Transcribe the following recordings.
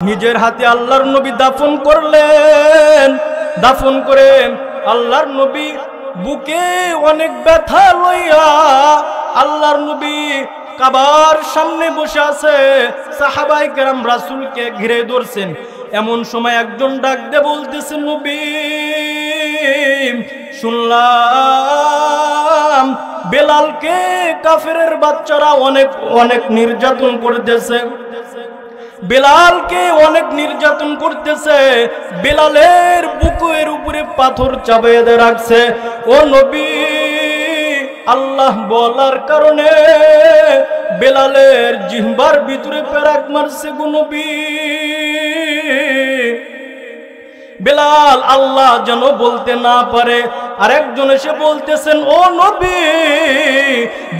নিজের হাতে আল্লাহর নবী দাফন করলেন। দাফন করে আল্লাহর নবী বুকে অনেক ব্যথা লইয়া আল্লাহর নবী কাবার সামনে বসে আছে। সাহাবায়ে কেরাম রাসূলকে ঘিরে ধরছেন। এমন সময় একজন ডাক দিয়ে বলতেছে, নবী শুনলাম বেলালকে কাফেরের বাচ্চারা অনেক অনেক নির্যাতন করতেছে, বেলালকে অনেক নির্যাতন করতেছে, বেলালের বুকের উপরে পাথর চাপিয়ে দিয়ে রাখছে। ও নবী, আল্লাহ বলার কারণে বেলালের জিহ্বার ভিতরে পেরাক মারছে গো নবী। বেলাল আল্লাহ যেন বলতে না পারে। আরেকজন এসে বলতেছেন, ও নবী,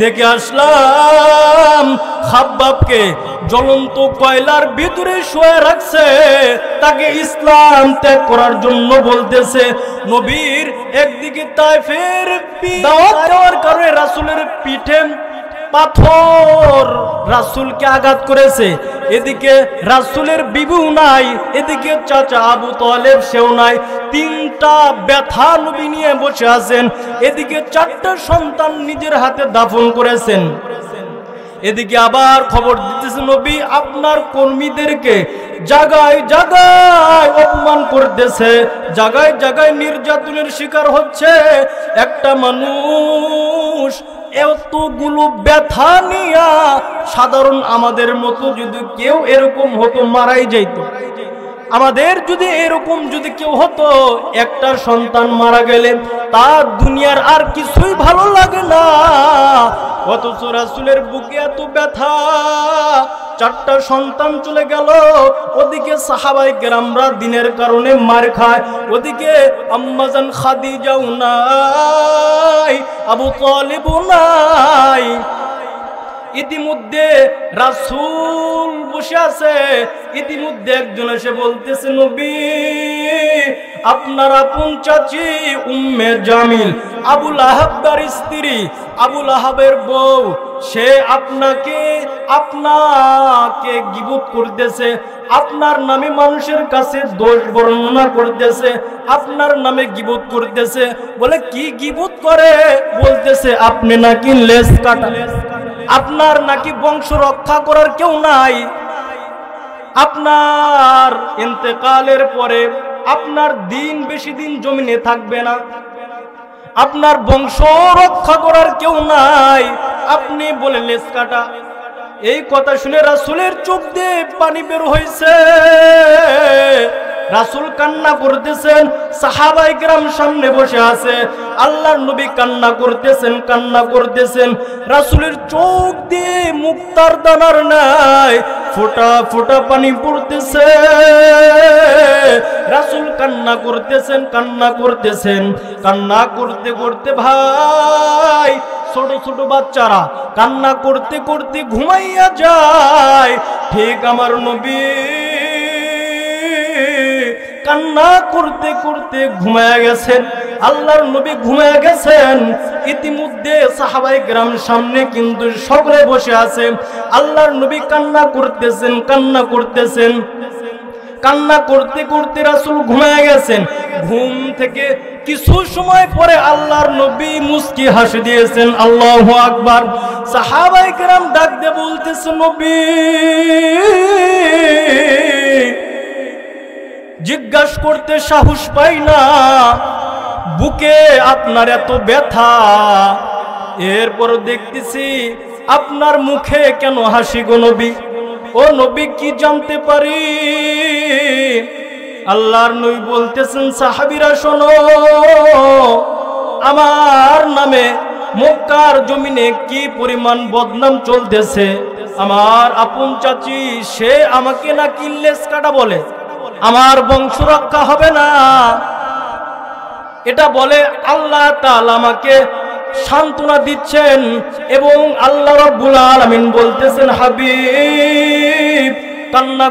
দেখে আসলাম খাব্বাবকে জ্বলন্ত কয়লার ভিতরে শুয়ে রাখছে, তাকে ইসলাম ত্যাগ করার জন্য বলতেছে। নবীর একদিকে তায়েফের দাওয়াত দেওয়ার কারণে রাসূলের পিঠে পাথর রাসূলকে আঘাত করেছে। এদিকে রাসূলের বিবিও নাই, এদিকে চাচা আবু তালেব সেও নাই। তিনটা ব্যথা নবী নিয়ে বসে আছেন। এদিকে চারটা সন্তান নিজের হাতে দাফন করেছেন। এদিকে আবার খবর দিতেছে, নবী আপনার কর্মীদেরকে জায়গায় জায়গায় অপমান করতেছে, জায়গায় জায়গায় নির্যাতনের শিকার হচ্ছে। একটা মানুষ এতগুলো ব্যথা নিয়া, সাধারণ আমাদের মতো যদি কেউ এরকম হতো মারাই যাইত। আমাদের যদি এরকম যদি কেউ হতো, একটা সন্তান মারা গেলে তার দুনিয়ার আর কিছুই ভালো লাগে না। অথচ রাসূলের বুকে এত ব্যথা, চারটা সন্তান চলে গেল। ওদিকে সাহাবায়ে কেরামরা দিনের কারণে মার খায়, ওদিকে আম্মাজান খাদিজাও নাই, আবু তালেবও নাই। ইতিমধ্যে রাসূল বসে আছে। ইতিমধ্যে একজন এসে বলতেছে, নবী আপনার আপন চাচি উম্মে জামিল, আবু লাহাবের স্ত্রী, আবু লাহাবের বউ, সে আপনাকে গীবত করতেছে, আপনার নামে মানুষের কাছে দোষ বর্ণনা করতেছে, আপনার নামে গীবত করতেছে। বলে কি গীবত করে? বলতেছে আপনি নাকি লেজ কাটা, আপনার নাকি বংশ রক্ষা করার কেউ নাই, আপনার ইন্তেকালের পরে আপনার দিন বেশি দিন জমিনে থাকবে না, আপনার বংশ রক্ষা করার কেউ নাই, আপনি বলে লেজ কাটা। এই কথা শুনে রাসূলের চোখ দিয়ে পানি বের হয়েছে। রাসূল কান্না করতেছেন, সাহাবায়ে কেরাম সামনে বসে আছে, আল্লাহর নবী কান্না করতেছেন। রাসূলের চোখ দিয়ে মুক্তার দানার নাই ফোঁটা ফোঁটা পানি পড়তেছে। রাসূল কান্না করতেছেন। কান্না করতে করতে ভাই ছোট ছোট বাচ্চারা কান্না করতে করতে ঘুমাইয়া যায়। ঠিক আমার নবী কান্না করতে করতে ঘুমায়া গেছেন। আল্লাহর নবী ঘুমায়া গেছেন। ইতিমধ্যে সাহাবায়ে কেরাম সামনে কিন্তু সকলে বসে আছে। আল্লাহর নবী কান্না করতেছেন। কান্না করতে করতে রাসূল ঘুমায়া গেছেন। ঘুম থেকে কিছু সময় পরে আল্লাহর নবী মুস্কি হাসি দিয়েছেন। আল্লাহু আকবার। সাহাবায়ে কেরাম ডাক দিয়ে বলতেছে, নবী জিজ্ঞাসা করতে সাহস পাই না, বুকে আপনার এত ব্যথা, এরপর দেখতেছি আপনার মুখে কেন হাসি গো নবী? ও নবী কি জানতে পারি? আল্লাহর নবী বলতেছেন, সাহাবীরা শোনো, আমার নামে মক্কার জমিনে কি পরিমাণ বদনাম চলতেছে। আমার আপন চাচি সে আমাকে নাকি লেজ কাটা বলে, আমার বংশ রক্ষা হবে না, এটা বলে। আল্লাহ তাআলা আমাকে সান্ত্বনা দিচ্ছেন এবং আল্লাহ রাব্বুল আলামিন বলতেছেন, হাবিব কান্না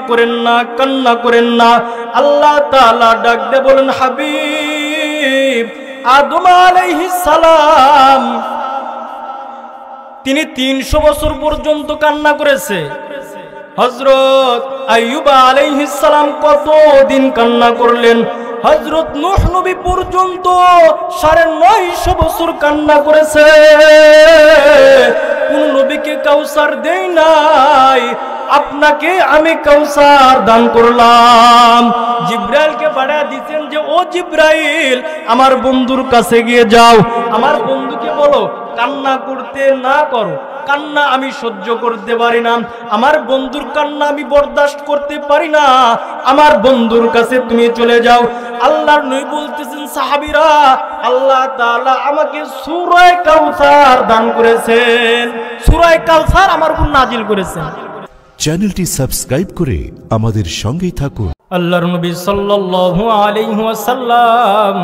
করেন না। আল্লাহ তাআলা ডাক দিয়ে বলেন, হাবিব আদম আলাইহিস সালাম তিনি 300 বছর পর্যন্ত কান্না করেছে। হযরত আইয়ুব আলাইহিস সালাম কতদিন কান্না করলেন, হযরত নূহ নবী পর্যন্ত ৯৫০ বছর কান্না করেছে, কোন নবীকে কাউসার দেই নাই, আপনাকে আমি কাউসার দান করলাম। জিব্রাইলকে পাঠিয়ে দিয়েছেন যে ও জিব্রাইল, আমার বন্ধুর কাছে গিয়ে যাও, আমার বন্ধুকে বলো কান্না করতে না করো, কান্না আমি সহ্য করতে পারি না, আমার বন্ধুর কান্না আমি বরদাস্ত করতে পারি না, আমার বন্ধুর কাছে তুমি চলে যাও। আল্লাহর নবী বলতেছেন সাহাবীরা, আল্লাহ তাআলা আমাকে সূরা কাউসার দান করেছেন, সূরা কাউসার আমার উপর নাজিল করেছেন। চ্যানেলটি সাবস্ক্রাইব করে আমাদের সঙ্গেই থাকুন। আল্লাহর নবী সাল্লাল্লাহু আলাইহি ওয়াসাল্লাম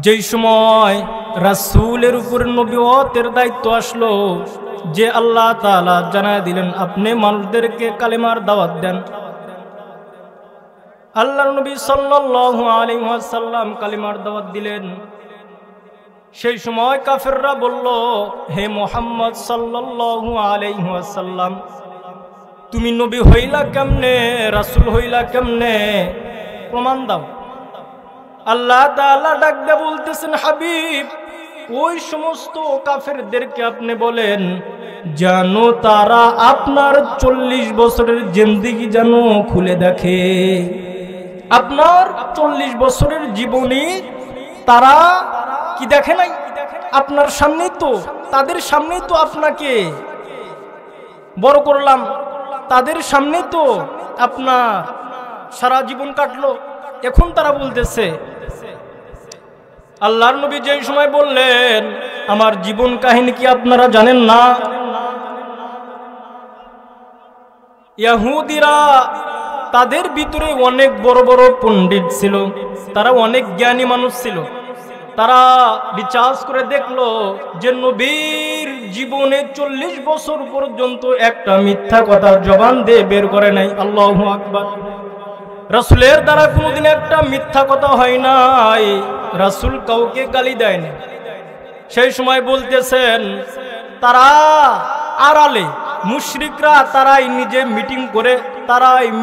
যেই সময় রাসূলের উপর নবুয়তের দায়িত্ব আসলো, যে আল্লাহ তাআলা জানায় দিলেন আপনি মানুষদেরকে কালেমার দাওয়াত দেন, আল্লাহর নবী সাল্লাল্লাহু আলাইহি ওয়াসাল্লাম কালেমার দাওয়াত দিলেন। সেই সময় কাফেররা বলল, হে মুহাম্মদ সাল্লাল্লাহু আলাইহি ওয়াসাল্লাম, তুমি নবী হইলা কেমনে, রাসূল হইলা কেমনে, প্রমাণ দাও। আল্লাহ তাআলা ডাক দিয়ে বলতেছেন, হাবিব ওই সমস্ত কাফেরদেরকে আপনি বলেন জানো তারা আপনার ৪০ বছরের জিন্দেগি যেন খুলে দেখে, আপনার ৪০ বছরের জীবনী তারা কি দেখে নাই, আপনার সামনে তো, তাদের সামনে তো আপনাকে বড় করলাম, তাদের সামনে তো আপনার সারা জীবন কাটলো, এখন তারা বলতেছে। আল্লাহর নবী যেই সময় বললেন আমার জীবন কাহিনী কি আপনারা জানেন না, ইহুদিরা তাদের ভিতরে অনেক বড় বড় পণ্ডিত ছিল, তারা অনেক জ্ঞানী মানুষ ছিল, তারা বিচার করে দেখলো যে নবীর জীবনে ৪০ বছর পর্যন্ত একটা মিথ্যা কথার জবান দিয়ে বের করে নাই। আল্লাহু আকবার। রাসূলের দ্বারা কোনোদিন একটা মিথ্যা কথা হয় নাই, রাসূল কাউকে গালি দেয়নি। সেই সময় বলতেছেন তারা আড়ালে মুশরিকরা তারাই নিজে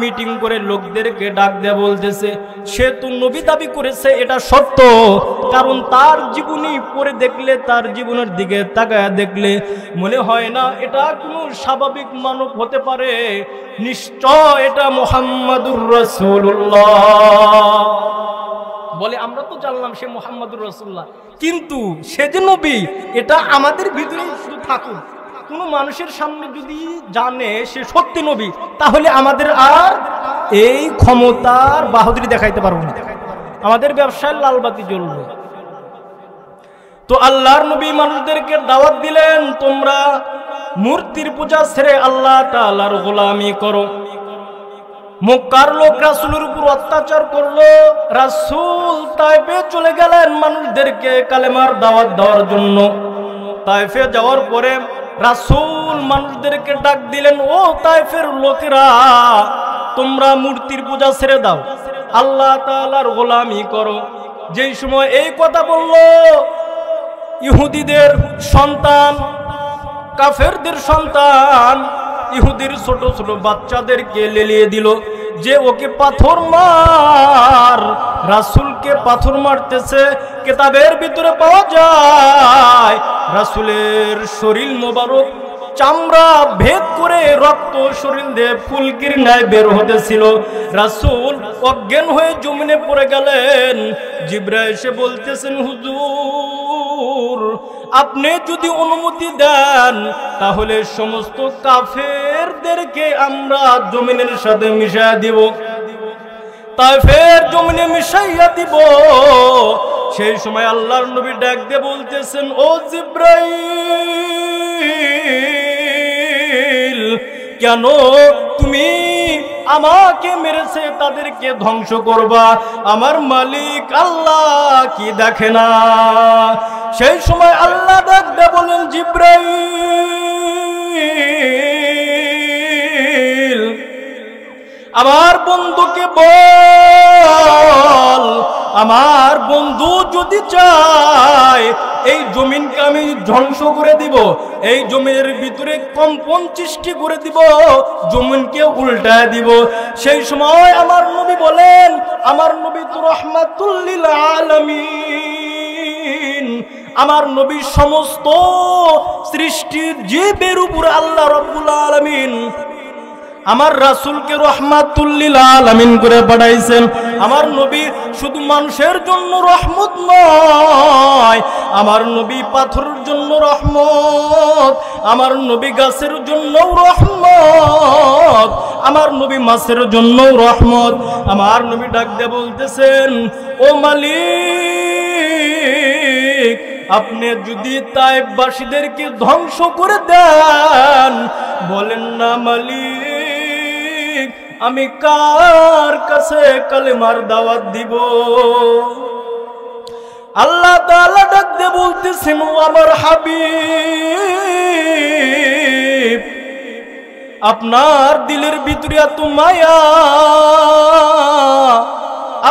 মিটিং করে লোকদেরকে ডাক দিয়ে বলতেছে সে তো নবী দাবি করেছে, এটা সত্য, কারণ তার জীবনী পড়ে দেখলে, তার জীবনের দিকে তাকায় দেখলে মনে হয় না এটা কোনো স্বাভাবিক মানব হতে পারে, নিশ্চয় এটা মুহাম্মাদুর রাসূলুল্লাহ। বলে আমরা তো জানলাম সে মুহাম্মাদুর রাসূলুল্লাহ, কিন্তু সে যে নবী এটা আমাদের ভিতরেই শুধু থাকুক, কোন মানুষের সামনে যদি জানে সে সত্যি নবী তাহলে আমাদের আর এই ক্ষমতার বাহাদুরি দেখাইতে পারবো না, আমাদের ব্যবসায় লালবাতি জ্বলবে। তো আল্লাহর নবী মানুষদেরকে দাওয়াত দিলেন তোমরা মূর্তির পূজা ছেড়ে আল্লাহ তাআলার গোলামি করো। মক্কার লোক রাসূলের উপর অত্যাচার করলো, রাসূল তায়েফে চলে গেলেন মানুষদেরকে কালেমার দাওয়াত দেওয়ার জন্য। তায়েফে যাওয়ার পরে রাসূল মানুষদেরকে ডাক দিলেন, ও তায়েফের লোকেরা তোমরা মূর্তির পূজা ছেড়ে দাও, আল্লাহ তাআলার গোলামি করো। যেই সময় এই কথা বলল, ইহুদিদের সন্তান, কাফেরদের সন্তান, ইহুদির ছোট ছোট বাচ্চাদেরকে লেলিয়ে দিল যে ওকে পাথর মার। রাসূলকে পাথর মারতেছে, কিতাবের ভিতরে পাওয়া যায় রাসূলের শরীর মোবারক চামড়া ভেদ করে রক্ত শরীর দিয়ে ফুলকির ন্যায় বের হতেছিল। রাসূল অজ্ঞান হয়ে জমিনে পড়ে গেলেন। জিবরাইল এসে বলতেছেন, হুজুর আপনি যদি অনুমতি দেন তাহলে সমস্ত কাফেরদেরকে আমরা জমিনের সাথে মিশাইয়া দিব, তায়েফের জমিনে মিশাইয়া দিব। সেই সময় আল্লাহর নবী ডাক দিয়ে বলতেছেন, ও জিবরাইল কেন তুমি আমাকে মেরেছে তাদেরকে ধ্বংস করবা, আমার মালিক আল্লাহ কি দেখে না? সেই সময় আল্লাহ ডাক দিয়ে বলেন, জিবরাইল আমার বন্ধুকে বল, আমার বন্ধু যদি চায় এই জমিনকে আমি ধ্বংস করে দিব, এই জমিনের ভিতরে কম্পন সৃষ্টি করে দিব, জমিনকে উল্টায় দিব। সেই সময় আমার নবী বলেন, আমার নবী তো রাহমাতুল লিল আলামিন, আমার নবী সমস্ত সৃষ্টির জীবের উপর আল্লাহ রাব্বুল আলামিন আমার রাসূলকে রাহমাতুল লিল আলামিন করে পাঠাইছেন। আমার নবী শুধু মানুষের জন্য রহমত নয়, আমার নবী পাথরের জন্য রহমত, আমার নবী গাছের জন্য রহমত, আমার নবী মাছের জন্য রহমত। আমার নবী ডাক দিয়ে বলতেছেন, ও মালিক, আপনি যদি তায়েফবাসীদেরকে ধ্বংস করে দেন, বলেন না মালিক আমি কার কাছে কালেমার দাওয়াত দিব? আল্লাহ তাআলা ডাক দিয়ে বলতেছেন, ও আমার হাবিব, আপনার দিলের ভিতরে এত মায়া,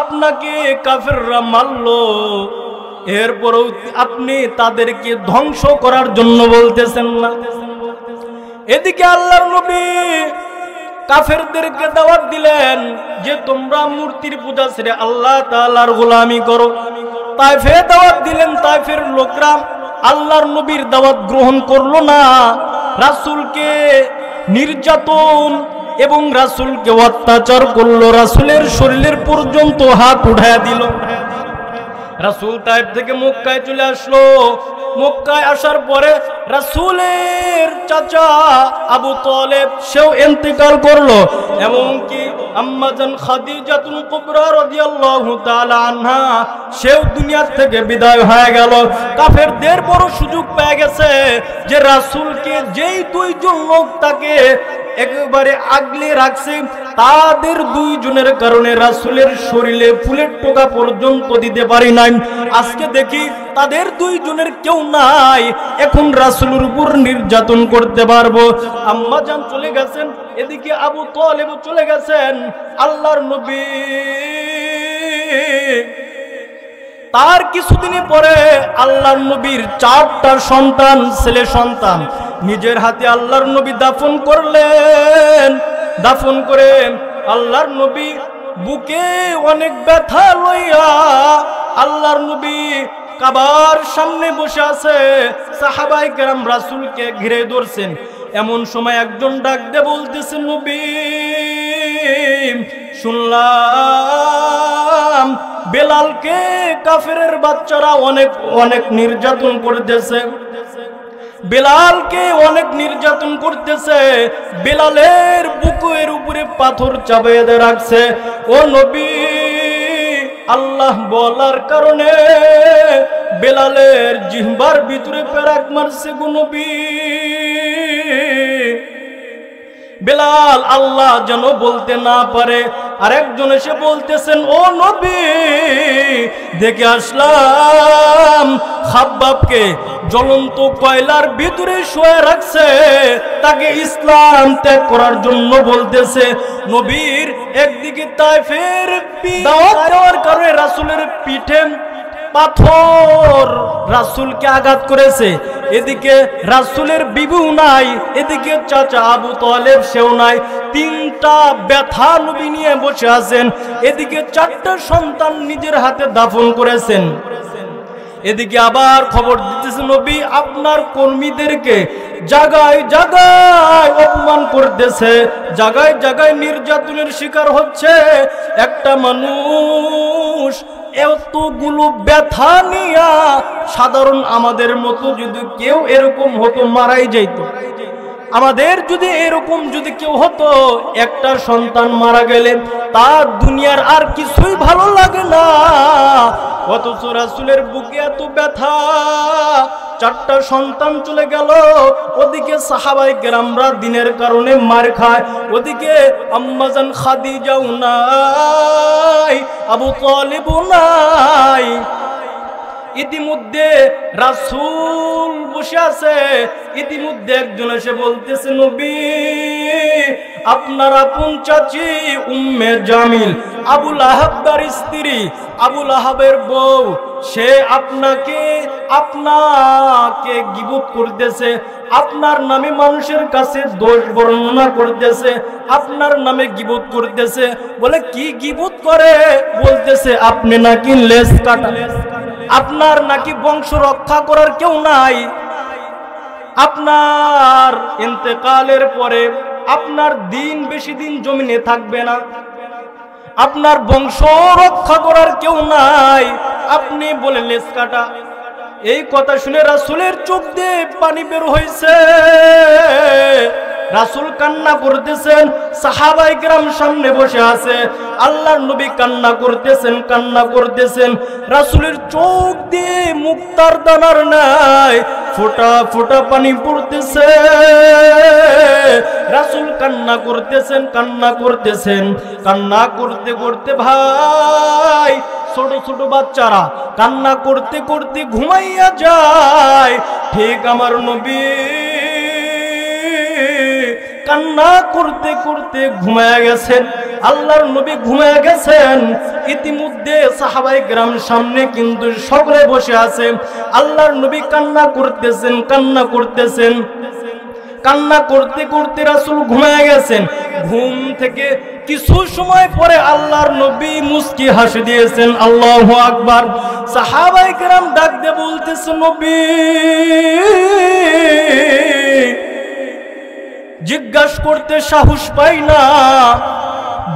আপনাকে কাফেররা মারলো, এরপরও আপনি তাদেরকে ধ্বংস করার জন্য বলতেছেন না। এদিকে আল্লাহর নবী কাফেরদেরকে দাওয়াত দিলেন যে তোমরা মূর্তির পূজা ছেড়ে আল্লাহ তাআলার গোলামি করো। তায়েফে দাওয়াত দিলেন, তায়েফের লোকরা আল্লাহর নবীর দাওয়াত গ্রহণ করলো না, রাসূলকে নির্যাতন এবং রাসূলকে অত্যাচার করলো, রাসূলের শরীরের পর্যন্ত হাত উঠায় দিল। রাসূল তায়েফ থেকে মক্কায় চলে আসলো। মক্কায় আসার পরে রাসূলের চাচা আবু তালেব সেও ইন্তেকাল করলো, এমনকি আম্মাজান খাদিজাতুল কুবরা রাদিয়াল্লাহু তাআলা আনহা সেও দুনিয়া থেকে বিদায় হয়ে গেল। কাফেরদের বড় সুযোগ পেয়ে গেছে যে রাসূলকে যেই দুইজন লোক তাকে একেবারে আগলে রাখছে, তাদের দুইজনের কারণে রাসূলের শরীরে ফুলের টোকা পর্যন্ত দিতে পারি নাই। আজকে দেখি তাদের দুইজনের কেউ নাই, এখন রাসূলের উপর নির্যাতন করতে পারবো। আম্মা জান চলে গেছেন, এদিকে আবু তালেব চলে গেছেন। আল্লাহর নবী তার কিছুদিন পরে আল্লাহর নবীর 4টা সন্তান, ছেলে সন্তান নিজের হাতে আল্লাহর নবী দাফন করলেন। দাফন করে আল্লাহর নবী বুকে অনেক ব্যথা লইয়া আল্লাহর নবী কাবার সামনে বসে আছে, সাহাবায়ে কেরাম রাসূলকে ঘিরে ধরছেন। এমন সময় একজন ডাক দিয়ে বলতেছে, নবী শুনলাম বেলালকে কাফেরের বাচ্চারা অনেক নির্যাতন করতেছে, বেলালকে অনেক নির্যাতন করতেছে, বেলালের বুকের উপরে পাথর চাপিয়ে দিয়ে রাখছে। ও নবী, আল্লাহ বলার কারণে বেলালের জিহ্বার ভিতরে পেরাক মারছে গো নবী। বেলাল আল্লাহ যেন বলতে না পারে। আরেকজন এসে বলতেছেন, ও নবী, দেখে আসলাম খাব্বাবকে জ্বলন্ত কয়লার ভিতরে শুয়ে রাখছে, তাকে ইসলাম ত্যাগ করার জন্য বলতেছে। নবীর একদিকে তায়েফের দাওয়াত দেওয়ার কারণে রাসূলের পিঠে পাথর রাসূলকে আঘাত করেছে, এদিকে রাসূলের বিবিও নাই, এদিকে চাচা আবু তালেব সেও নাই। 3টা ব্যথা নবী নিয়ে বসে আছেন। এদিকে 4টা সন্তান নিজের হাতে দাফন করেছেন। এদিকে আবার খবর দিতেছে, নবী আপনার কর্মীদেরকে জায়গায় জায়গায় অপমান করতেছে, জায়গায় জায়গায় নির্যাতনের শিকার হচ্ছে। একটা মানুষ এতগুলো ব্যথা নিয়া, সাধারণ আমাদের মতো যদি কেউ এরকম হতো মারাই যাইত। আমাদের যদি এরকম যদি কেউ হতো, একটা সন্তান মারা গেলে তার দুনিয়ার আর কিছুই ভালো লাগে না। অথচ রাসূলের বুকে এত ব্যথা, 4টা সন্তান চলে গেল। ওদিকে সাহাবায়ে কেরামরা দিনের কারণে মার খায়, ওদিকে আম্মাজান খাদিজাও নাই, আবু তালেবও নাই। ইতিমধ্যে রাসূল বসে আছে। ইতিমধ্যে একজন এসে বলতেছে, নবী আপনার আপন চাচি উম্মে জামিল, আবুল আহাবের স্ত্রী, আবুল আহাবের বউ, সে আপনাকে গীবত করতেছে, আপনার নামে মানুষের কাছে দোষ বর্ণনা করতেছে, আপনার নামে গীবত করতেছে। বলে কি গীবত করে? বলতেছে আপনি নাকি লেজ কাটা, আপনার নাকি বংশ রক্ষা করার কেউ নাই, আপনার ইন্তেকালের পরে আপনার দিন বেশি দিন জমিনে থাকবে না, আপনার বংশ রক্ষা করার কেউ নাই, আপনি বলে লেজ কাটা। এই কথা শুনে রাসূলের চোখ দিয়ে পানি বের হয়েছে। রাসূল কান্না করতেছেন, সাহাবায়ে কেরাম সামনে বসে আছে, আল্লাহর নবী কান্না করতেছেন। রাসূলের চোখ দিয়ে মুক্তার দানার নাই ফোঁটা ফোঁটা পানি পড়তেছে। রাসূল কান্না করতে করতে ভাই ছোট ছোট বাচ্চারা কান্না করতে করতে ঘুমাইয়া যায়। ঠিক আমার নবী কান্না করতে করতে ঘুমায়া গেছেন, আল্লাহর নবী ঘুমায়া গেছেন। ইতিমধ্যে সাহাবায়ে কেরাম সামনে কিন্তু সকলে বসে আছে। আল্লাহর নবী কান্না করতে করতে রাসূল ঘুমায়া গেছেন। ঘুম থেকে কিছু সময় পরে আল্লাহর নবী মুস্কি হাসি দিয়েছেন। আল্লাহু আকবার। সাহাবায়ে কেরাম ডাক দিয়ে বলতেছে, নবী জিজ্ঞাসা করতে সাহস পাই না,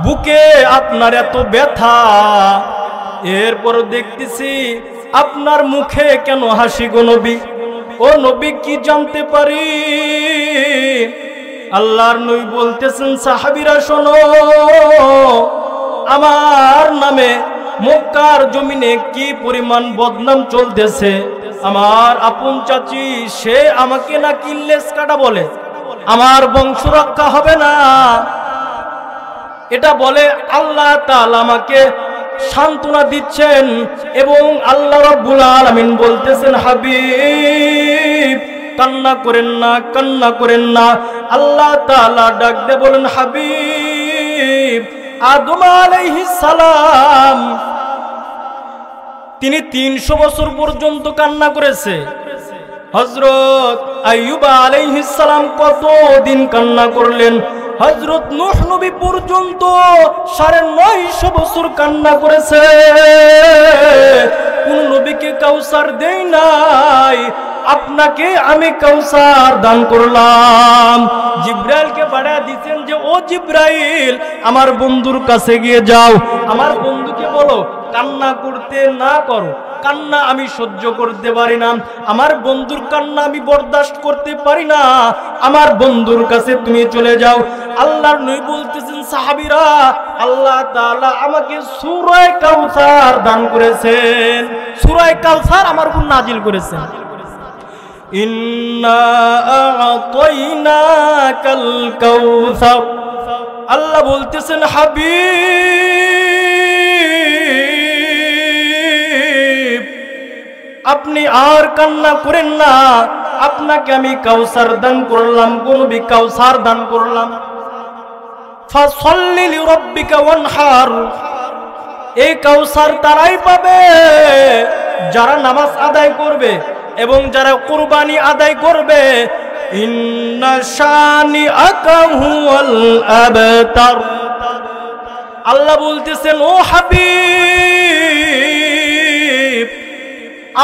বুকে আপনার এত ব্যথা, এরপর দেখতেছি আপনার মুখে কেন হাসি গো নবী? ও নবী কি জানতে পারি? আল্লাহর নবী বলতেছেন, সাহাবীরা শোনো, আমার নামে মক্কার জমিনে কি পরিমাণ বদনাম চলতেছে। আমার আপন চাচি সে আমাকে নাকি লেজ কাটা বলে, আমার বংশ রক্ষা হবে না, এটা বলে। আল্লাহ তাআলা আমাকে সান্ত্বনা দিচ্ছেন এবং আল্লাহ রাব্বুল আলামিন বলতেছেন, হাবিব কান্না করেন না। আল্লাহ তাআলা ডাক দিয়ে বলেন, হাবিব আদম আলাইহিস সালাম তিনি 300 বছর পর্যন্ত কান্না করেছে। হযরত আইয়ুব আলাইহিস সালাম কতদিন কান্না করলেন। হযরত নূহ নবী পর্যন্ত 950 বছর কান্না করেছে। কোন নবীকে কাউসার দেই নাই, আপনাকে আমি কাউসার দান করলাম। জিব্রাইলকে পাঠিয়ে দিয়েছেন যে, ও জিব্রাইল আমার বন্ধুর কাছে গিয়ে যাও, আমার বন্ধুকে বলো কান্না করতে না করো, কান্না আমি সহ্য করতে পারি না, আমার বন্ধুর কান্না আমি বরদাস্ত করতে পারি না, আমার বন্ধুর কাছে তুমি চলে যাও। আল্লাহর নবী বলতেছেন, সাহাবীরা আল্লাহ তাআলা আমাকে সূরা কাউসার দান করেছেন, সূরা কাউসার আমার উপর নাজিল করেছেন। ইন্না আ'তাইনাকাল কাউসার, আল্লাহ বলতেছেন, হাবিব আপনি আর কান্না করেন না, আপনাকে আমি কাউসার দান করলাম, নবী কাউসার দান করলাম। ফাসাল্লি লিরাব্বিকা ওয়ানহার, এই কাউসার তারাই পাবে যারা নামাজ আদায় করবে এবং যারা কুরবানি আদায় করবে। ইন্না শানিআকা হুয়াল আবতার, আল্লাহ বলতেছেন, ও হাবিব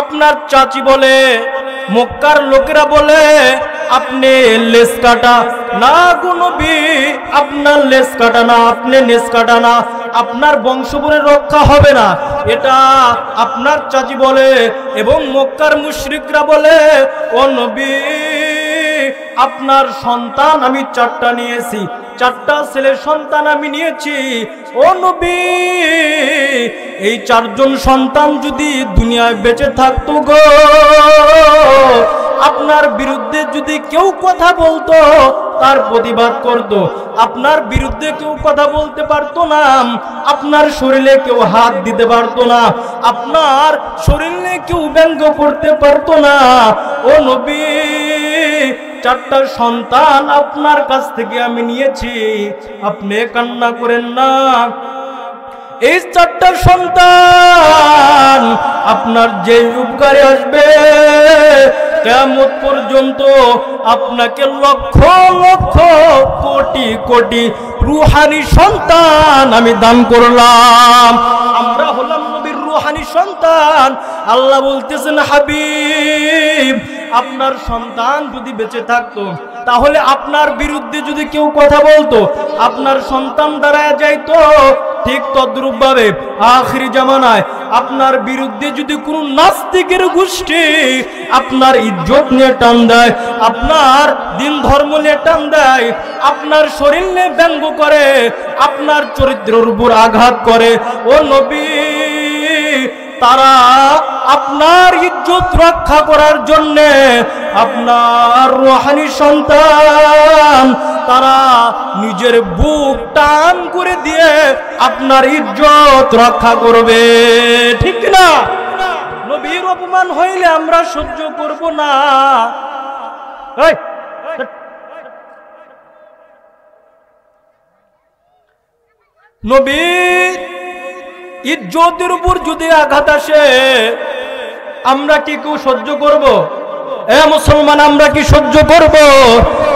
আপনার চাচি বলে, মক্কার লোকেরা বলে আপনি লেজ কাটা না গো নবী, আপনার লেজ কাটা না, আপনি লেজ কাটা না, আপনার বংশবরে রক্ষা হবে না, এটা আপনার চাচি বলে। এবং মক্কার মুশরিকরা বলে, ও নবী আপনার সন্তান আমি 4টা নিয়েছি, 4টা ছেলে সন্তান আমি নিয়েছি। ও নবী এই 4জন সন্তান যদি দুনিয়ায় বেঁচে থাকতো গো, আপনার বিরুদ্ধে যদি কেউ কথা বলতো তার প্রতিবাদ করত, আপনার বিরুদ্ধে কেউ কথা বলতে পারতো না, আপনার শরীরে কেউ হাত দিতে পারতো না, আপনার শরীরে কেউ ব্যঙ্গ করতে পারতো না। ও নবী, 4টা সন্তান আপনার কাছ থেকে আমি নিয়েছি, আপনি কান্না করেন না। এই 4টা সন্তান আপনার যে উপকারে আসবে, কিয়ামত পর্যন্ত আপনাকে লক্ষ লক্ষ কোটি কোটি রূহানি সন্তান আমি দান করলাম। আমরা হলাম নবীর রূহানি সন্তান। আল্লাহ বলতেছেন, হাবিব, আপনার সন্তান যদি বেঁচে থাকতো, তাহলে আপনার বিরুদ্ধে যদি কেউ কথা বলতো, আপনার সন্তান দাঁড়ায় যাইতো। ঠিক তদ্রূপ ভাবে আখিরি জামানায় আপনার বিরুদ্ধে যদি কোনো নাস্তিকের গোষ্ঠী আপনার ইজ্জত নিয়ে টান দেয়, আপনার দিন ধর্ম নিয়ে টান দেয়, আপনার শরীর নিয়ে ব্যঙ্গ করে, আপনার চরিত্রের উপর আঘাত করে, ও নবী, তারা আপনার ইজ্জত রক্ষা করার জন্য আপনার রূহানি সন্তান তারা নিজের বুক টান করে দিয়ে আপনার ইজ্জত রক্ষা করবে, ঠিক না? নবীর অপমান হইলে আমরা সহ্য করব না। নবীর ইজ্জতের উপর যদি আঘাত আসে আমরা কি কেউ সহ্য করব? এ মুসলমান, আমরা কি সহ্য করব?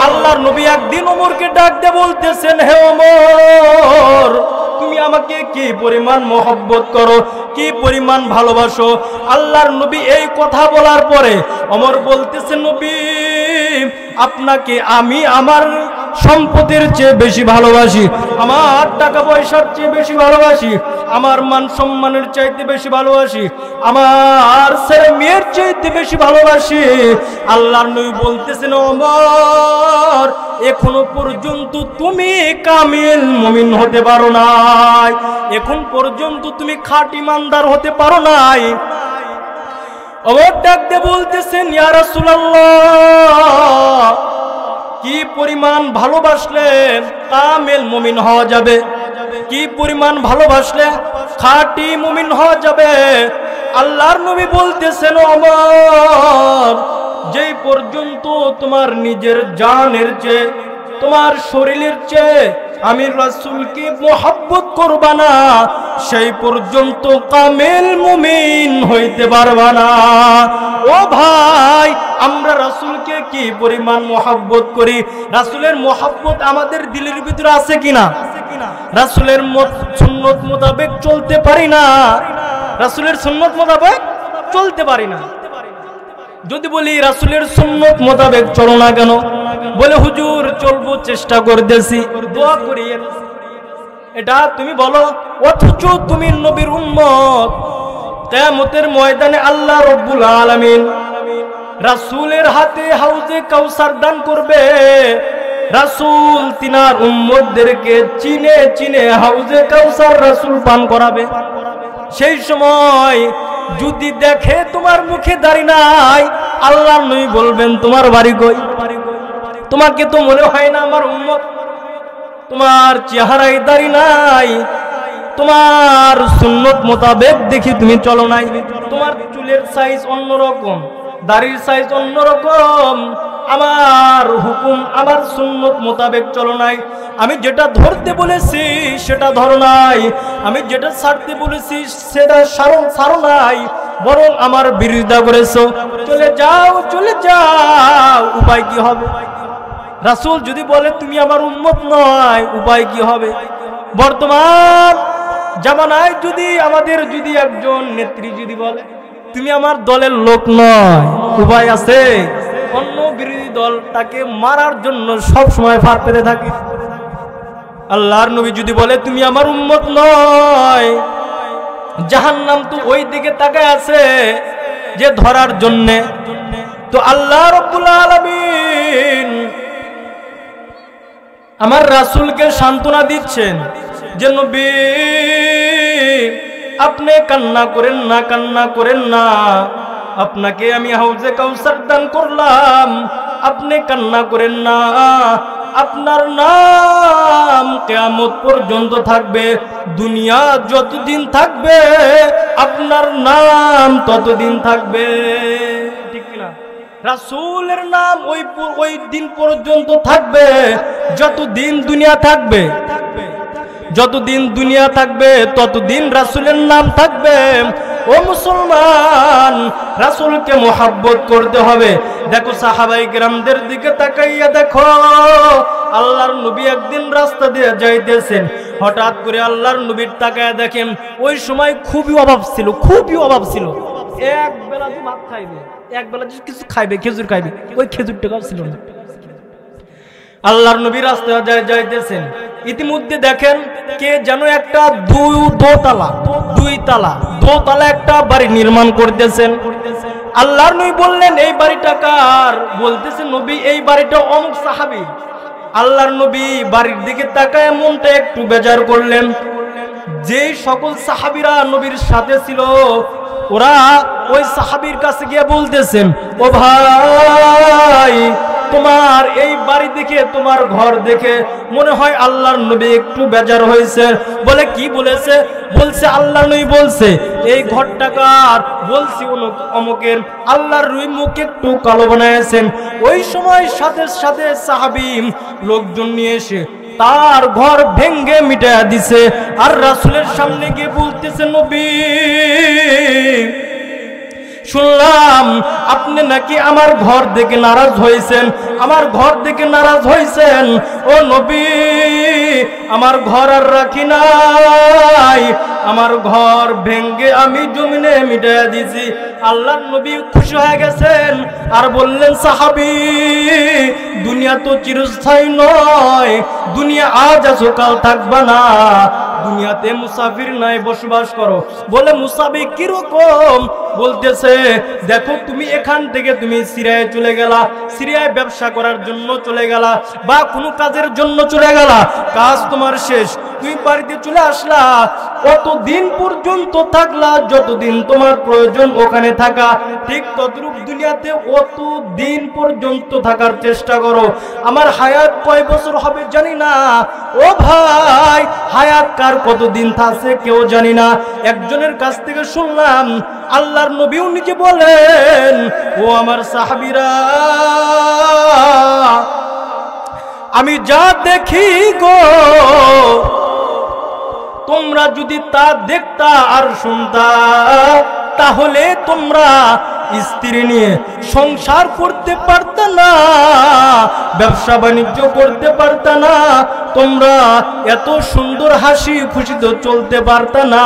আল্লাহর নবী একদিন ওমরকে ডাক দিয়ে বলতেছেন, হে ওমর, তুমি আমাকে কি পরিমাণ মহব্বত করো, কি পরিমাণ ভালোবাসো। আল্লাহর নবী এই কথা বলার পরে ওমর বলতেছেন, নবী, আপনাকে আমি আমার সম্পদের চেয়ে বেশি ভালোবাসি, আমার টাকা পয়সার চেয়ে বেশি ভালোবাসি, আমার মান সম্মানের চাইতে বেশি ভালোবাসি, আমার ছেলে মেয়ের চাইতে বেশি ভালোবাসি। আল্লাহর নবী বলতেছেন, ওমর, এখনো পর্যন্ত তুমি কামিল মুমিন হতে পারো নাই, এখন পর্যন্ত তুমি খাঁটি ইমানদার হতে পারো নাই। ওমর ডাক দিয়ে বলতেছেন, ইয়া রাসূলুল্লাহ, কি পরিমাণ ভালোবাসলে কামিল মুমিন হওয়া যাবে, কি পরিমাণ ভালোবাসলে খাঁটি মুমিন হওয়া যাবে? আল্লাহর নবী বলতেছেন, ওমর, যেই পর্যন্ত তোমার নিজের জানের চেয়ে, তোমার শরীরের চেয়ে আমি রাসূলকে মহব্বত করবা না, সেই পর্যন্ত কামিল মুমিন হইতে পারবা না। ও ভাই, আমরা রাসূলকে কি পরিমাণ মহব্বত করি, রাসূলের মহব্বত আমাদের দিলের ভিতরে আছে কিনা? রাসূলের সুন্নত মোতাবেক চলতে পারি না, রাসূলের সুন্নত মোতাবেক চলতে পারি না। যদি বলি রাসূলের সুন্নত মোতাবেক চলো না কেন, বলে হুজুর চলবো, চেষ্টা করতেছি, দোয়া করি, এটা তুমি বলো, অথচ তুমি নবীর উম্মত। কিয়ামতের ময়দানে আল্লাহ রাব্বুল আলামিন রাসূলের হাতে হাউজে কাউসার দান করবে। রাসূল তিনার উম্মতদেরকে চিনে চিনে হাউজে কাউসার রাসূল পান করাবে। সেই সময় যদি দেখে তোমার মুখে দাড়ি নাই, আল্লাহর নবী বলবেন, তোমার বাড়ি কই? তোমাকে তো মনে হয় না আমার উম্মত, তোমার চেহারায় দাড়ি নাই, তোমার সুন্নত মোতাবেক দেখি তুমি চলো নাই, তোমার চুলের সাইজ অন্যরকম, দাড়ির সাইজ অন্যরকম, আমার হুকুম আমার সুন্নত মোতাবেক চলো নাই, আমি যেটা ধরতে বলেছি সেটা ধরো নাই, আমি যেটা ছাড়তে বলেছি সেটা ছাড়ো নাই, বরং আমার বিরোধিতা করেছো, চলে যাও চলে যাও। উপায় কি হবে? রাসূল যদি বলে তুমি আমার উম্মত নয়, উপায় কি হবে? বর্তমান জামানায় যদি আমাদের যদি একজন নেত্রী যদি বলে তুমি আমার দলের লোক নয়, উপায় আছে? অন্য বিরোধী দল তাকে মারার জন্য সব সময় ফাঁদ পেতে থাকে। আল্লাহর নবী যদি বলে তুমি আমার উম্মত নয়, জাহান্নাম তো ওই দিকে তাকায় আছে যে ধরার জন্য। তো আল্লাহ রাব্বুল আলামিন আমার রাসূলকে সান্ত্বনা দিচ্ছেন যে নবী আপনি কান্না করেন না, কান্না করেন না, আপনাকে আমি হাউজে কাউসার দান করলাম, আপনি কান্না করেন না। আপনার নাম কিয়ামত পর্যন্ত থাকবে, দুনিয়া যতদিন থাকবে আপনার নাম ততদিন থাকবে, ঠিক না? রাসূলের নাম ওই দিন পর্যন্ত থাকবে যতদিন দুনিয়া থাকবে, যতদিন দুনিয়া থাকবে ততদিন রাসূলের নাম থাকবে। ও মুসলমান, রাসূলকে মুহাব্বত করতে হবে। দেখো সাহাবায়ে কেরামদের দিকে তাকাইয়া দেখো, আল্লাহর নবী একদিন রাস্তা দিয়ে যাইতেছেন, হঠাৎ করে আল্লাহর নবীর তাকায়া দেখেন ওই সময় খুবই অভাব ছিল, খুবই অভাব ছিল। এক বেলা যে ভাত খাইবে, এক বেলা যে কিছু খাইবে, খেজুর খাইবে, ওই খেজুর টাকাও ছিল না। আল্লাহর নবী রাস্তা যাইতেছেন, ইতিমধ্যে দেখেন কে যেন একটা দুই তালা একটা বাড়ি নির্মাণ করতেছেন। আল্লাহর নবী বললেন এই বাড়িটা কার? বলতেছে নবী এই বাড়িটা অমুক সাহাবী। আল্লাহর নবী বাড়ির দিকে তাকায় মনটা একটু বেজার করলেন। যে সকল সাহাবীরা নবীর সাথে ছিল ওরা ওই সাহাবীর কাছে গিয়ে বলতেছেন, ও ভাই, তোমার এই বাড়ি দেখে, তোমার ঘর দেখে মনে হয় আল্লাহর নবী একটু বেজার হয়েছে। বলে কি বলেছে? বলছে আল্লাহর নবী বলছে এই ঘরটা কার? বলছি অমুকের। আল্লাহর নবী মুখ একটু কালো বানাইছেন। ওই সময় সাথে সাথে সাহাবী লোকজন নিয়ে এসে তার ঘর ভেঙ্গে মিটায়া দিছে। আর রাসূলের সামনে গিয়ে বলতেছে, নবী শুনলাম আপনি নাকি আমার ঘর দেখে নারাজ হয়েছেন, আমার ঘর দেখে নারাজ হয়েছেন। ও নবী, আমার ঘর আর রাখি নাই, আমার ঘর ভেঙ্গে আমি জমিনে মিটাইয়া দিছি। আল্লাহর নবী খুশি হয়ে গেছেন আর বললেন, সাহাবী, দুনিয়া তো চিরস্থায়ী নয়, দুনিয়া আজ আছো কাল থাকবা না, দুনিয়াতে মুসাফির নাই, বসবাস করো। বলে মুসাফির কিরকম? বলতেছে দেখো তুমি এখান থেকে তুমি সিরিয়ায় চলে গেলা, সিরিয়ায় ব্যবসা করার জন্য চলে গেলা বা কোনো কাজের জন্য চলে গেলা, কাজ তোমার শেষ, তুমি বাড়িতে চলে আসলা, কতদিন পর্যন্ত থাকলা? যতদিন তোমার প্রয়োজন ওখানে থাকা, ঠিক ততটুকু দুনিয়াতে অত দিন পর্যন্ত থাকার চেষ্টা করো। আমার হায়াত কয় বছর হবে জানি না। ও ভাই, হায়াত কার কতদিন থাকছে কেউ জানি না। একজনের কাছ থেকে শুনলাম আল্লাহর নবীও নিজে বলেন, ও আমার সাহাবীরা, আমি যা দেখি গো, তোমরা যদি তা দেখতা আর শুনতা তাহলে তোমরা স্ত্রী নিয়ে সংসার করতে পারতা না, ব্যবসা বাণিজ্য করতে পারতা না, তোমরা এত সুন্দর হাসি খুশিতে চলতে পারতা না।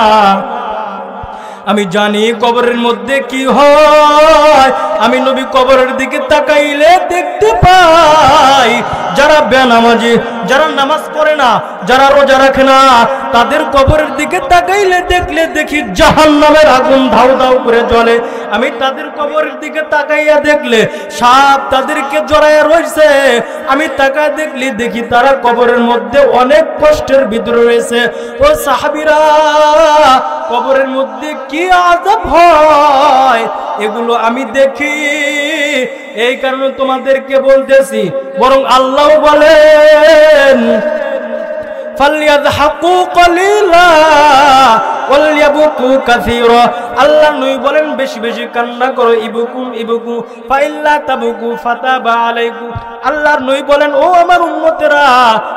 আমি জানি কবরের মধ্যে কি হয়। আমি নবী কবরের দিকে তাকাইলে দেখতে পাই যারা বেনামাজি, যারা নামাজ পড়ে না, যারা রোজা রাখে না, তাদের কবরের দিকে তাকাইলে দেখি জাহান্নামের আগুন ধাউ ধাউ করে জ্বলে। আমি তাদের কবরের দিকে তাকাইয়া দেখলে সাপ তাদেরকে জড়াইয়া রয়েছে। আমি তাকায় দেখি তারা কবরের মধ্যে অনেক কষ্টের ভিতরে রয়েছে। ও সাহাবীরা, কবরের মধ্যে কি আযাব হয় এগুলো আমি দেখি, এই কারণে তোমাদেরকে বলতেছি। বরং আল্লাহ বলেন, ফালইয়াযহাকু ক্বালিলা ওয়ালইয়াবকু কাসীরা। আল্লাহ নবী বলেন বেশি বেশি কান্না করো, ইবকু ফাইল্লা তাবকু ফাতাবা আলাইকুম। আল্লাহর নবী বলেন, ও আমার উম্মতেরা,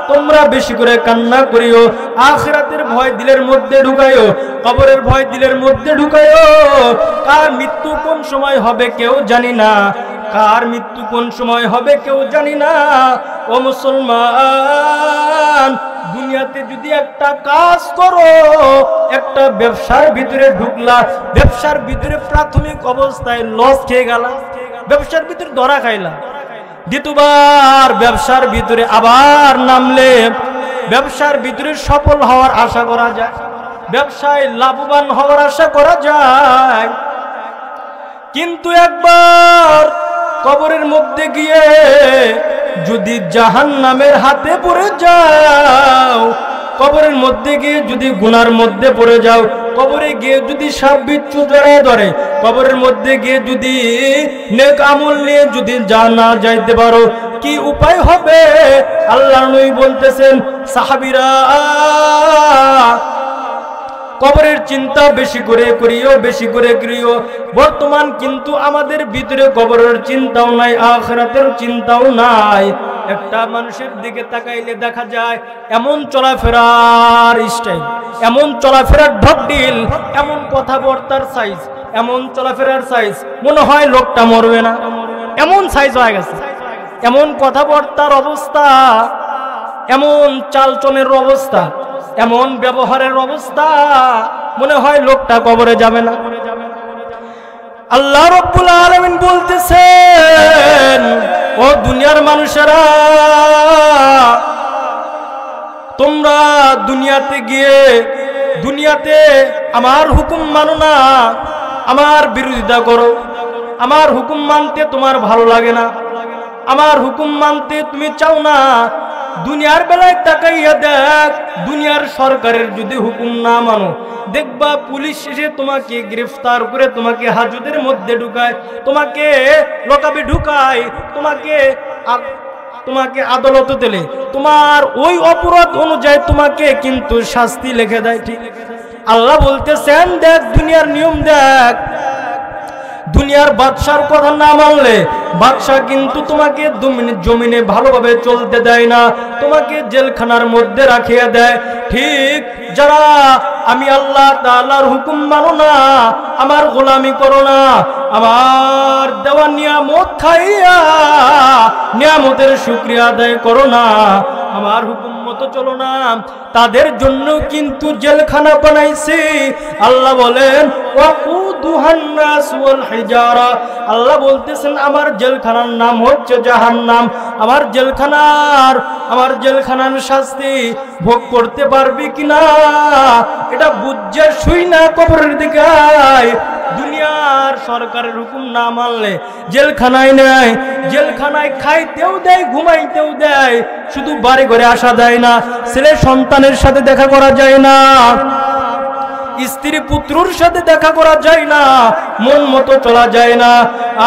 তোমরা বেশি করে কান্না করিও, আখিরাতের ভয় দিলের মধ্যে ঢুকাইও, কবরের ভয় দিলের মধ্যে ঢুকাইও। কার মৃত্যু কোন সময় হবে কেউ জানি না, কার মৃত্যু কোন সময় হবে কেউ জানি না। ও মুসলমান, দুনিয়াতে যদি একটা কাজ করো, একটা ব্যবসার ভিতরে ঢুকলা, ব্যবসার ভিতরে প্রাথমিক অবস্থায় লস খেয়ে গেলা, ব্যবসার ভিতরে ধরা খাইলা, দ্বিতীয়বার ব্যবসার ভিতরে আবার নামলে ব্যবসার ভিতরে সফল হওয়ার আশা করা যায়, ব্যবসায় লাভবান হওয়ার আশা করা যায়। কিন্তু একবার কবরের মধ্যে গিয়ে যদি জাহান্নামের হাতে পড়ে যাও, কবরের মধ্যে গিয়ে যদি গুনার মধ্যে পড়ে যাও, কবরে গিয়ে যদি সাপ বিচ্ছু জড়ায় ধরে, কবরের মধ্যে গিয়ে যদি নেক আমল নিয়ে যদি জানা যাইতে পারো কি উপায় হবে? আল্লাহর নবী বলতেছেন, সাহাবীরা কবরের চিন্তা বেশি করে করিও, বেশি করে করিও। বর্তমান কিন্তু আমাদের ভিতরে কবরের চিন্তাও নাই, আখিরাতের চিন্তাও নাই। একটা মানুষের দিকে তাকাইলে দেখা যায় এমন চলাফেরার স্টাইল, এমন চলাফেরার ঢকঢিল, এমন কথাবার্তার সাইজ, এমন চলাফেরার সাইজ, মনে হয় লোকটা মরবে না, এমন সাইজ হয়ে গেছে। এমন কথাবার্তার অবস্থা, এমন চালচনের অবস্থা, এমন ব্যবহারের অবস্থা, মনে হয় লোকটা কবরে যাবে না। আল্লাহ রাব্বুল আলামিন বলতেছেন, ও দুনিয়ার মানুষেরা, তোমরা দুনিয়াতে গিয়ে দুনিয়াতে আমার হুকুম মানো না, আমার বিরোধিতা করো। আমার হুকুম মানতে তোমার ভালো লাগে না, আমার হুকুম মানতে তুমি চাও না। দুনিয়ার বেলায় তাকাইয়া দেখ, দুনিয়ার সরকারের যদি হুকুম না মানো, দেখবা পুলিশ এসে তোমাকে গ্রেফতার করে তোমাকে হাজতের মধ্যে ঢুকায়, তোমাকে লকাপে ঢুকায়, তোমাকে আদালতে দিলে তোমার ওই অপরাধ অনুযায়ী তোমাকে কিন্তু শাস্তি লিখে দেয়। ঠিক আল্লাহ বলতেছেন, দেখ দুনিয়ার নিয়ম দেখ। দুনিয়ার বাদশার কথা না মানলে বাদশা কিন্তু তোমাকে জমিনে ভালোভাবে চলতে দেয় না, তোমাকে জেলখানার মধ্যে রাখিয়ে দেয়। ঠিক যারা আমি আল্লাহ তাআলার হুকুম মানো না, আমার গোলামি করো না, আমার দেওয়া নিয়ামত খাইয়া নিয়ামতের শুকরিয়া আদায় করো না, আমার হুকুম মতো চলো না, তাদের জন্য কিন্তু জেলখানা বানাইছি। আল্লাহ বলেন, ওয়াকুদুহান নাস ওয়াল হিজারা। আল্লাহ বলতেছেন, আমার জেলখানার নাম হচ্ছে জাহান্নাম। আমার জেলখানার শাস্তি ভোগ করতে পারবি কিনা এটা বুঝে শুই না কবরের দিকে আয়। দুনিয়ার সরকারের হুকুম না মানলে জেলখানায় নেয়, জেলখানায় খাইতেও দেয়, ঘুমাইতেও দেয়, শুধু বাড়ি ঘরে আসা যায় না, ছেলে সন্তানের সাথে দেখা করা যায় না, স্ত্রী পুত্রর সাথে দেখা করা যায় না, মন মতো চলা যায় না।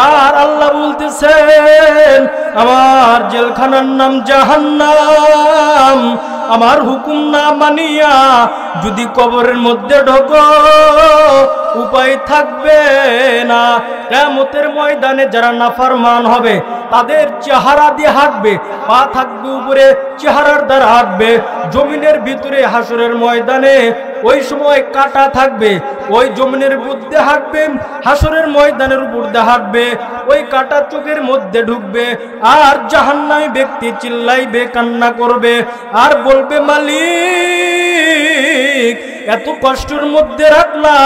আর আল্লাহ বলতেছেন, আমার জেলখানার নাম জাহান্নাম। আমার হুকুম না মানিয়া যদি কবরের মধ্যে ঢোকো, উপায় থাকবে না। কিয়ামতের ময়দানে যারা নাফরমান হবে তাদের চেহারা দিয়ে হাঁটবে, পা থাকবে উপরে, চেহারার দ্বারা হাঁটবে। জমিনের ভিতরে হাসরের ময়দানে ওই সময় কাটা থাকবে, ওই জমিনের মধ্যে হাঁটবে, হাসরের ময়দানের উপর দিয়ে হাঁটবে, ওই কাটা চোখের মধ্যে ঢুকবে। আর জাহান্নামী ব্যক্তি চিল্লাইবে, কান্না করবে, আর বলবে, মালিক এত কষ্টের মধ্যে রাখলা,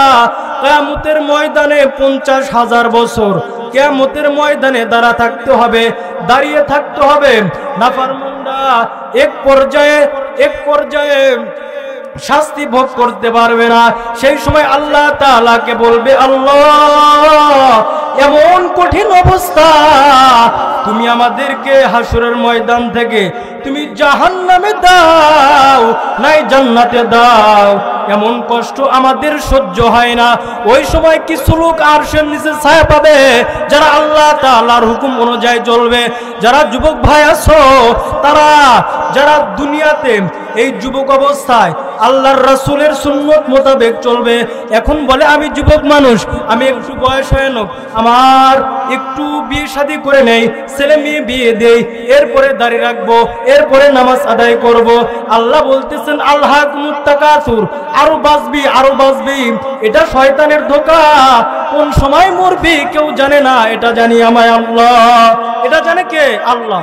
কিয়ামতের ময়দানে 50,000 বছর কিয়ামতের ময়দানে দাঁড়িয়ে থাকতে হবে। নাফরমানরা এক পর্যায়ে শাস্তি ভোগ করতে পারবে না। সেই সময় আল্লাহ তাআলাকে বলবে, আল্লাহ এমন কঠিন অবস্থা, তুমি আমাদেরকে হাসরের ময়দান থেকে তুমি জাহান্নামে দাও নাই জান্নাতে দাও, এমন কষ্ট আমাদের সহ্য হয় না। ওই সময় কিছু লোক আরশের নিচে ছায়া পাবে, যারা আল্লাহ তাআলার হুকুম অনুযায়ী চলবে। যারা যুবক ভাই আছো, তারা যারা দুনিয়াতে এই যুবক অবস্থায় আল্লাহর রাসূলের সুন্নত মোতাবেক চলবে, এখন বলে আমি যুবক মানুষ, আমি একটু বয়স হয়ে নোক, আমার একটু বিয়ে শাদী করে নেই, ছেলে মেয়ে বিয়ে দেই, এরপরে দাড়ি রাখবো, এরপরে নামাজ আদায় করব। আল্লাহ বলতেছেন, আলহাকুমুত তাকাসুর, আরো বাঁচবি, এটা শয়তানের ধোঁকা। কোন সময় মরবি কেউ জানে না, এটা জানি আমায় আল্লাহ, এটা জানে কে? আল্লাহ।